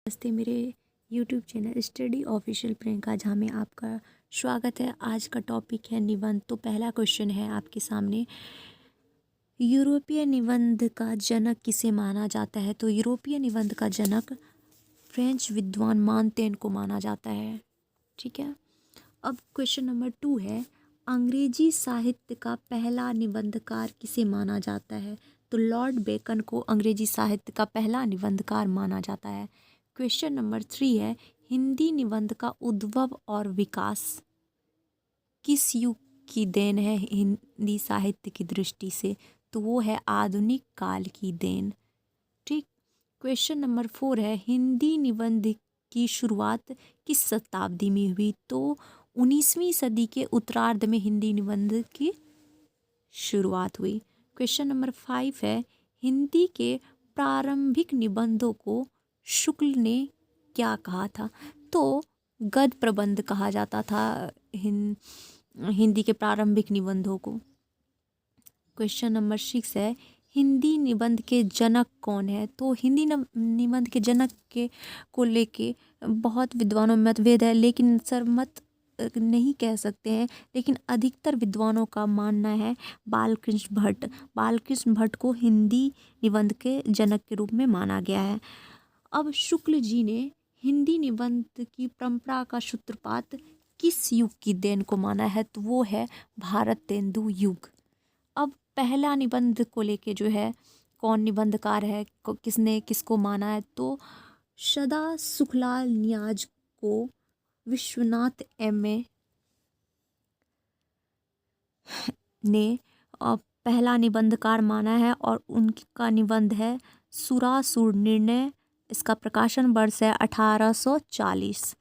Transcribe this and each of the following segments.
नमस्ते मेरे YouTube channel study official Priyanka Jha में आपका स्वागत है। आज का टॉपिक है निबंध। तो पहला क्वेश्चन है आपके सामने, यूरोपीय निबंध का जनक किसे माना जाता है? तो यूरोपीय निबंध का जनक फ्रेंच विद्वान मॉन्टेन को माना जाता है। ठीक है। अब क्वेश्चन नंबर 2 है, अंग्रेजी साहित्य का पहला निबंधकार किसे माना जाता है? तो लॉर्ड बेकन को अंग्रेजी साहित्य का पहला निबंधकार माना जाता है। क्वेश्चन नंबर 3 है, हिंदी निबंध का उद्भव और विकास किस युग की देन है हिंदी साहित्य की दृष्टि से? तो वो है आधुनिक काल की देन। ठीक। क्वेश्चन नंबर 4 है, हिंदी निबंध की शुरुआत किस शताब्दी में हुई? तो 19वीं सदी के उत्तरार्ध में हिंदी निबंध की शुरुआत हुई। क्वेश्चन नंबर 5 है, हिंदी के प्रारंभिक निबंधों को शुक्ल ने क्या कहा था? तो गद्य प्रबंध कहा जाता था हिंदी के प्रारंभिक निबंधों को। क्वेश्चन नंबर 6 है, हिंदी निबंध के जनक कौन है? तो हिंदी निबंध के जनक के को लेके बहुत विद्वानों में मतभेद है, लेकिन सर्वमत नहीं कह सकते हैं, लेकिन अधिकतर विद्वानों का मानना है बालकृष्ण भट्ट। बालकृष्ण भट्ट को हिंदी निबंध के जनक के रूप में माना गया है। अब शुक्ल जी ने हिंदी निबंध की परंपरा का सूत्रपात किस युग की देन को माना है? तो वो है भारतेंदु युग। अब पहला निबंध को लेके जो है कौन निबंधकार है, किसने किसको माना है? तो सदा सुखलाल नियाज को विश्वनाथ एम.ए. ने पहला निबंधकार माना है और उनका निबंध है सुरासुर निर्णय। इसका प्रकाशन वर्ष है 1840।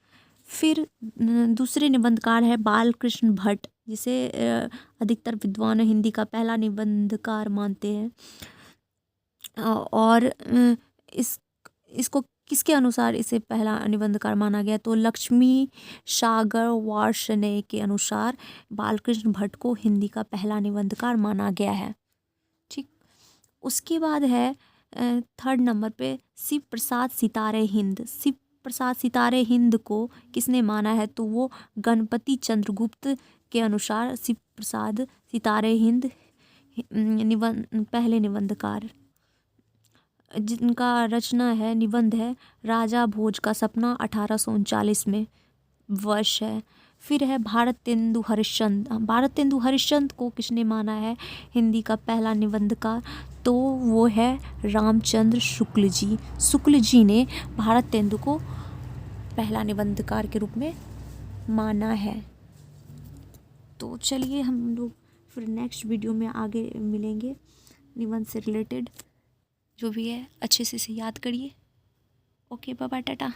फिर दूसरे निबंधकार है बालकृष्ण भट्ट, जिसे अधिकतर विद्वान हिंदी का पहला निबंधकार मानते हैं। और इसको किसके अनुसार इसे पहला निबंधकार माना गया? तो लक्ष्मी सागर वार्ष्णेय के अनुसार बालकृष्ण भट्ट को हिंदी का पहला निबंधकार माना गया है। ठीक। उसके बाद है थर्ड नंबर पे शिव प्रसाद सितारे हिंद। शिव प्रसाद सितारे हिंद को किसने माना है? तो वो गणपति चंद्रगुप्त के अनुसार शिव प्रसाद सितारे हिंद पहले निबंधकार, जिनका रचना है निबंध है राजा भोज का सपना 1839 में वर्ष है। फिर है भारतेंदु हरिश्चंद्र। भारतेंदु हरिश्चंद्र को किसने माना है हिंदी का पहला निबंधकार? तो वो है रामचंद्र शुक्ल जी। शुक्ल जी ने भारतेंदु को पहला निबंधकार के रूप में माना है। तो चलिए हम लोग फिर नेक्स्ट वीडियो में आगे मिलेंगे। निबंध से रिलेटेड जो भी है अच्छे से याद करिए। Okay, bye bye, Tata.